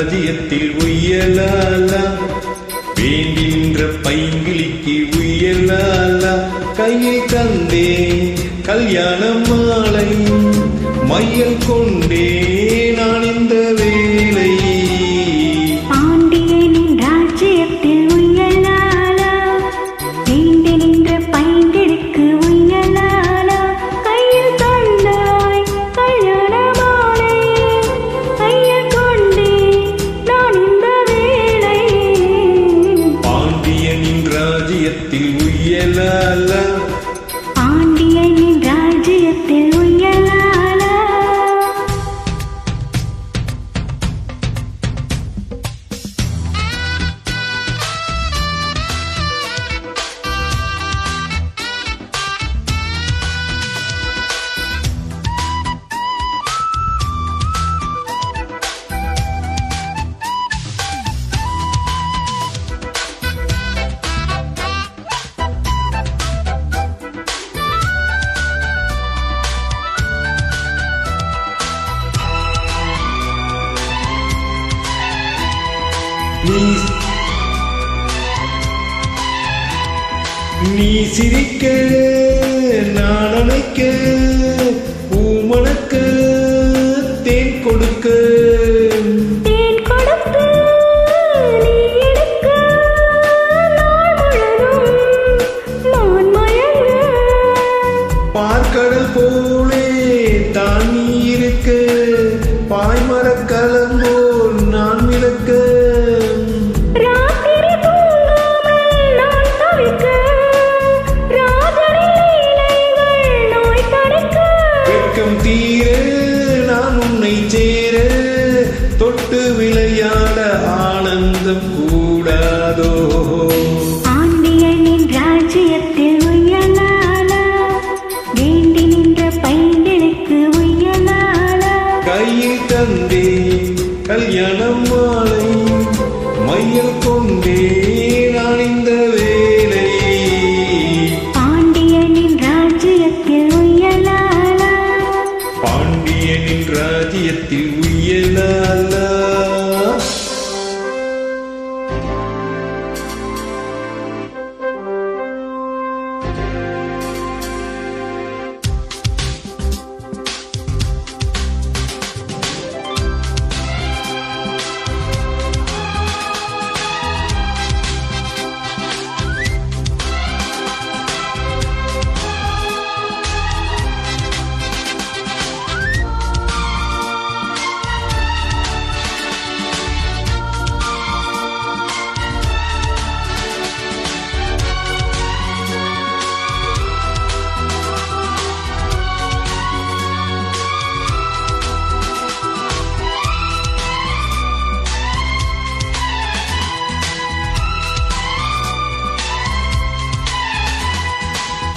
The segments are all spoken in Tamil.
ராஜ்யத்தில் உயலாலா வேண்டின்ற பைங்கிலிக்கு உயலாலா கையில் தந்தே கல்யாண மாலை மையல் கொண்டே நான் இந்த வேலை பாண்டியனின் ராஜ்யத்தில் உயலாலா வேண்டி நின்ற பைங்கிற்கு உயலாலா கையில் தந்தாய் கல்யாண மாலை கையில் கொண்டே நான் இந்த வேலை பாண்டியனின் ராஜ்யத்தில் உயலாலா பாண்டியனின் ராஜ்யத்தில் உயலாலா நீ சிரிக்க நான் அணைக்க பூமணக்க தேன் கொடுக்க தேன் கொடுத்து நீ எடுக்க நாள் முழுதும் நான் மயங்க பார்க்கடல் போலே தான் நீ இருக்க பாய்மரக்கலம் போல் நான் மிதக்க ராத்திரி தூங்காமல் நான் தவிக்க ராஜனின் லீலைகள் நோய் தடுக்க வெட்கம் தீர நான் உன்னை சேர தொட்டு விளையாட ஆனந்தம் கூடாதோ பாண்டியனின் ராஜ்யத்தில் உயலாலா வேண்டி நின்ற பைங்களுக்கு உயலாலா கையில் தந்தே கல்யாண மாலை மையல் கொண்டே நான் இந்த வேலை பாண்டியனின் ராஜ்யத்தில் உயலாலா பாண்டியனின் ராஜ்யத்தில் உயலாலா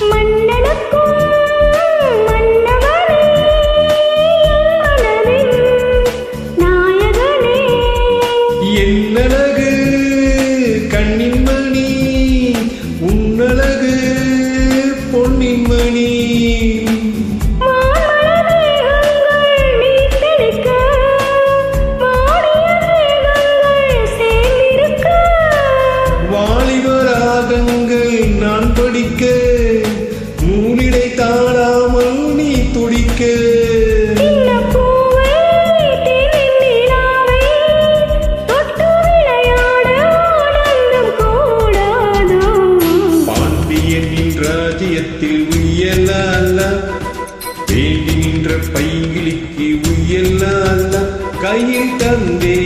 மன்னனுக்கும் மன்னவனே மனதின் நாயகனே என்னழகு கண்ணின் மணி உன்னழகு பொன்னின் மணி வான்மழை நீ தெளிக்க வாடிய மேகங்கள் சேர்ந்திருக்க வாலிபராகங்கள் நான் படிக்க நூலிடை தாழாமல் நீ துடிக்க சின்னப் பூவே தேனின் நிலாவே தொட்டு விளையாட ஆனந்தம் கூடாதோ பாண்டியனின் ராஜ்யத்தில் உயலாலா வேண்டி நின்ற பைங்கிலிக்கு உயலாலா கையில் தந்தே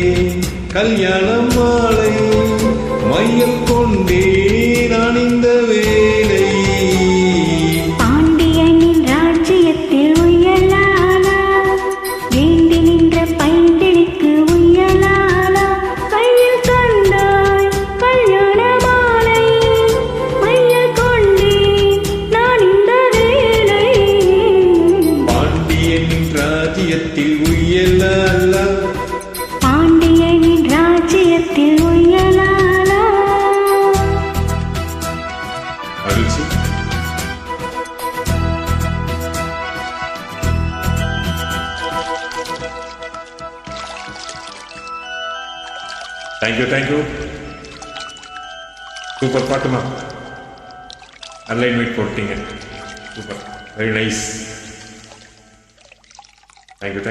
கல்யாண மாலை மையல் கொண்டே நான் இந்த வேலை பாண்டியனின் ராஜ்யத்தில் உயலாலா வேண்டி நின்ற பைங்கிற்கு உயலாலா கையில் தந்தாய் கல்யாண மாலை மையல் கொண்டே நான் இந்த வேலை பாண்டியனின் ராஜ்யத்தில் உயலாலா பாண்டியனின் ராஜ்யத்தில் உயலாலா தேங்க்யூ சூப்பர் பாட்டுமா, நல்ல இன்வைட் போட்டீங்க, சூப்பர், வெரி நைஸ், தேங்க்யூ